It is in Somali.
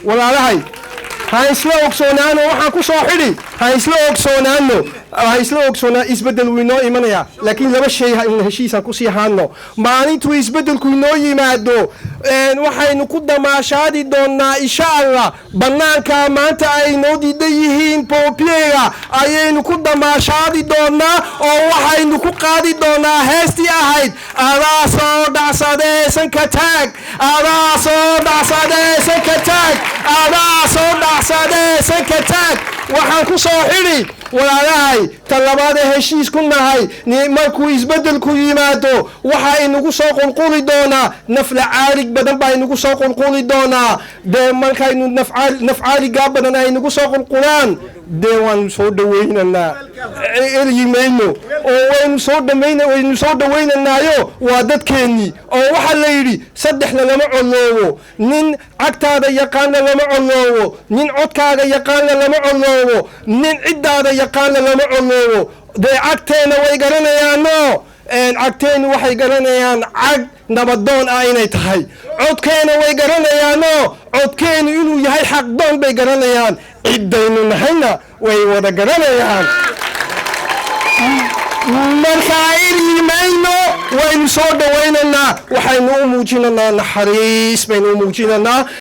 ولا هاي isla ogsoonaano waxaan ku soo xidhi isla ogsoonaa isbedel uu inoo imanaya laakiin laba shay heshiisaan ku sii haano maalintuu isbedelku inoo yimaado waxaynu ku damaashaadi doonaa insha Allah banaanka maanta ay noo diidan yihiin Pompiega ayaynu ku damaashaadi doonaa oo waxaynu ku qaadi doonaa heestii ahayd adaa soo dhacsadee sanka taag adaa soo dhacsadee sanka taag adaa soo dhacsadee sanka taag waxaan ku soo xidhi walaalahay talabaad heshiis ku nahay markuu isbedelku yimaado waxa inagu soo qulquli doona nafla caalig badan baa inagu soo qulquli doona de markaynu nafcaali badan ay inagu soo qulqulaan de waan soo dhaweynana elimayno oo waynu soo dhaweynanayo waa dadkeeni oo waxa la yiri saddex lama coloobo nin cagtaada yaqaan lama coloobo nin codkaaga yaqaan lama coloobo nin cidaada yaqaan lama coloobo de cagteena way garanayaano cagteenu waxay garanayaan cag nabadoon ah inay tahay codkeena way garanayaano codkeenu inuu yahay xaq doon bay garanayaan cidaynu nahayna way wada garanayaan marka elimayno waynu soo dhaweynana waxaynu u muujinanaa naxariis baynu u muujinanaa